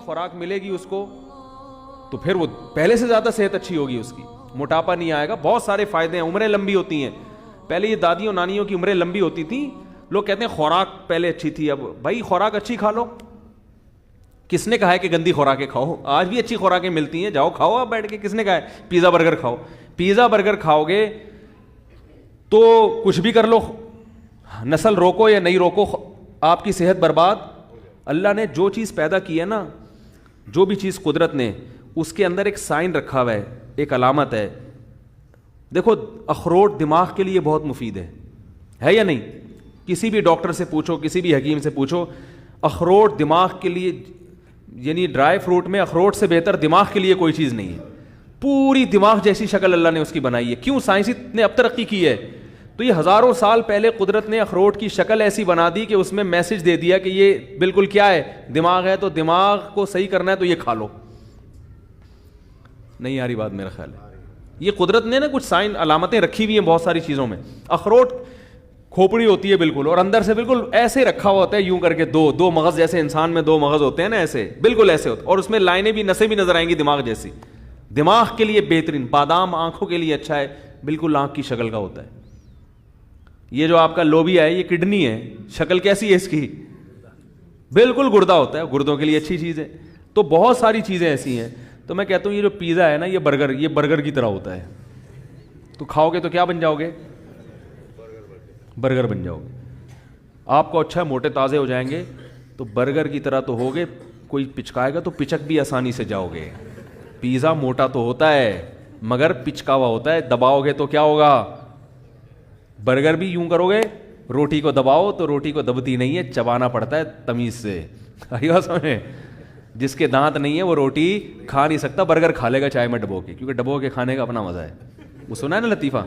خوراک ملے گی اس کو تو پھر وہ پہلے سے زیادہ صحت اچھی ہوگی اس کی, موٹاپا نہیں آئے گا, بہت سارے فائدے ہیں, عمریں لمبی ہوتی ہیں. پہلے یہ دادیوں نانیوں کی عمریں لمبی ہوتی تھیں, لوگ کہتے ہیں خوراک پہلے اچھی تھی. اب بھائی خوراک اچھی کھا لو, کس نے کہا ہے کہ گندی خوراکیں کھاؤ؟ آج بھی اچھی خوراکیں ملتی ہیں, جاؤ کھاؤ آپ بیٹھ کے. کس نے کہا ہے پیزا برگر کھاؤ؟ پیزا برگر کھاؤ گے تو کچھ بھی کر لو, نسل روکو یا نہیں روکو, آپ کی صحت برباد. اللہ نے جو چیز پیدا کی ہے نا, جو بھی چیز قدرت نے, اس کے اندر ایک سائن رکھا ہوا ہے, ایک علامت ہے. دیکھو اخروٹ دماغ کے لیے بہت مفید ہے یا نہیں؟ کسی بھی ڈاکٹر سے پوچھو, کسی بھی حکیم سے پوچھو, اخروٹ دماغ کے لیے, یعنی ڈرائی فروٹ میں اخروٹ سے بہتر دماغ کے لیے کوئی چیز نہیں ہے. پوری دماغ جیسی شکل اللہ نے اس کی بنائی ہے. کیوں؟ سائنس نے اب ترقی کی ہے, تو یہ ہزاروں سال پہلے قدرت نے اخروٹ کی شکل ایسی بنا دی کہ اس میں میسج دے دیا کہ یہ بالکل کیا ہے, دماغ ہے, تو دماغ کو صحیح کرنا ہے تو یہ کھا لو. نہیں آ رہی بات میرا خیال ہے. یہ قدرت نے نا کچھ سائن علامتیں رکھی ہوئی ہیں بہت ساری چیزوں میں. اخروٹ کھوپڑی ہوتی ہے بالکل, اور اندر سے بالکل ایسے رکھا ہوتا ہے یوں کر کے, دو مغز جیسے انسان میں دو مغز ہوتے ہیں نا, ایسے بالکل ایسے ہوتے, اور اس میں لائنیں بھی, نسیں بھی نظر آئیں گی دماغ جیسی. دماغ کے لیے بہترین. بادام آنکھوں کے لیے اچھا ہے, بالکل آنکھ کی شکل کا ہوتا ہے. یہ جو آپ کا لوبیا ہے یہ کڈنی ہے, شکل کیسی ہے اس کی؟ بالکل گردہ ہوتا ہے, گردوں کے لیے اچھی چیز ہے. تو بہت ساری چیزیں ایسی ہیں. تو میں کہتا ہوں یہ جو پیزا ہے نا, یہ برگر کی طرح ہوتا ہے. تو کھاؤ گے تو کیا بن جاؤ گے؟ برگر بن جاؤ گے. آپ کو اچھا موٹے تازے ہو جائیں گے تو برگر کی طرح تو ہوگے, کوئی پچکائے گا تو پچک بھی آسانی سے جاؤ گے. پیزا موٹا تو ہوتا ہے مگر پچکا ہوا ہوتا ہے, دباؤ گے تو کیا ہوگا؟ برگر بھی یوں کرو گے, روٹی کو دباؤ تو روٹی کو دبتی نہیں ہے, چبانا پڑتا ہے تمیز سے. سمجھے؟ جس کے دانت نہیں ہے وہ روٹی کھا نہیں سکتا, برگر کھا لے گا چائے میں ڈبو کے, کیونکہ ڈبو کے کھانے کا اپنا مزہ ہے. وہ سنا ہے نا لطیفہ,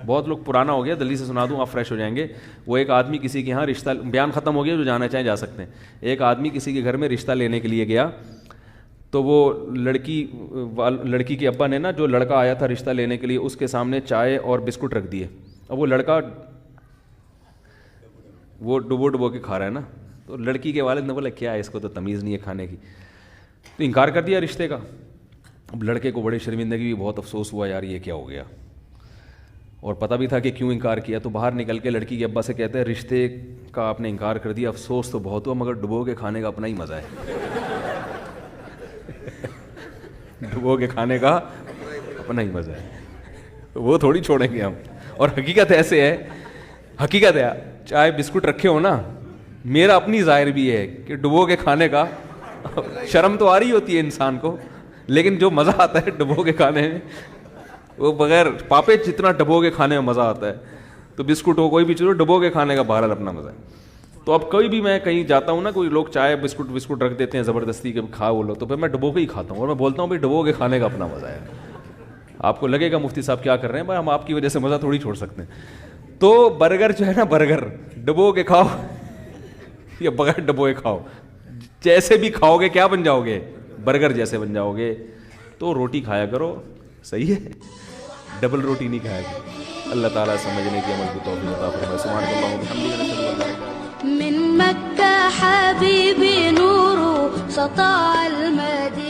بہت لوگ پرانا ہو گیا, جلدی سے سنا دوں آپ فریش ہو جائیں گے. وہ ایک آدمی کسی کے یہاں رشتہ, بیان ختم ہو گیا, جو جانا چاہیں جا سکتے ہیں. ایک آدمی کسی کے گھر میں رشتہ لینے کے لیے گیا, تو وہ لڑکی کے ابا نے نا, جو لڑکا آیا تھا رشتہ لینے کے لیے, اس کے سامنے چائے اور بسکٹ رکھ دیے. اب وہ لڑکا وہ ڈبو کے کھا رہا ہے نا, تو لڑکی کے والد نے بولا کیا ہے اس کو تو تمیز نہیں ہے کھانے کی, تو انکار کر دیا رشتے کا. اب لڑکے کو بڑی شرمندگی بھی, بہت افسوس ہوا یار یہ کیا ہو گیا, اور پتہ بھی تھا کہ کیوں انکار کیا. تو باہر نکل کے لڑکی کے ابا سے کہتے ہیں رشتے کا آپ نے انکار کر دیا, افسوس تو بہت ہوا مگر ڈبو کے کھانے کا اپنا ہی مزہ ہے. ڈبو کے کھانے کا اپنا ہی مزہ ہے, وہ تھوڑی چھوڑیں گے ہم. اور حقیقت ایسے ہے, حقیقت ہے, چائے بسکٹ رکھے ہو نا, میرا اپنی ظاہر بھی ہے کہ ڈبو کے کھانے کا شرم تو آ رہی ہوتی ہے انسان کو, لیکن جو مزہ آتا ہے ڈبو کے کھانے میں, وہ بغیر پاپے جتنا ڈبو کے کھانے میں مزہ آتا ہے. تو بسکٹ ہو کوئی بھی چیز ہو, ڈبو کے کھانے کا بہرحال اپنا مزہ ہے. تو اب کوئی بھی, میں کہیں جاتا ہوں نا, کوئی لوگ چائے بسکٹ رکھ دیتے ہیں زبردستی کہ کھا وہ لو, تو پھر میں ڈبو کے ہی کھاتا ہوں, اور میں بولتا ہوں بھائی ڈبو کے کھانے کا اپنا مزہ ہے. آپ کو لگے گا مفتی صاحب کیا کر رہے ہیں, بھائی ہم آپ کی وجہ سے مزہ تھوڑی چھوڑ سکتے ہیں. تو برگر جو ہے نا, برگر ڈبو کے کھاؤ یا بغیر ڈبو کے کھاؤ, جیسے بھی کھاؤ گے کیا بن جاؤ گے؟ برگر جیسے بن جاؤ گے. تو روٹی کھایا کرو, صحیح ہے, ڈبل روٹی نہیں کھایا کرو. اللہ تعالیٰ سمجھنے کی عمل کی توفیق عطا فرمائے. سبحان اللہ و بحمدہ, نشہد ان لا الہ الا اللہ. من مکہ حبیبی نور سطع المدینہ.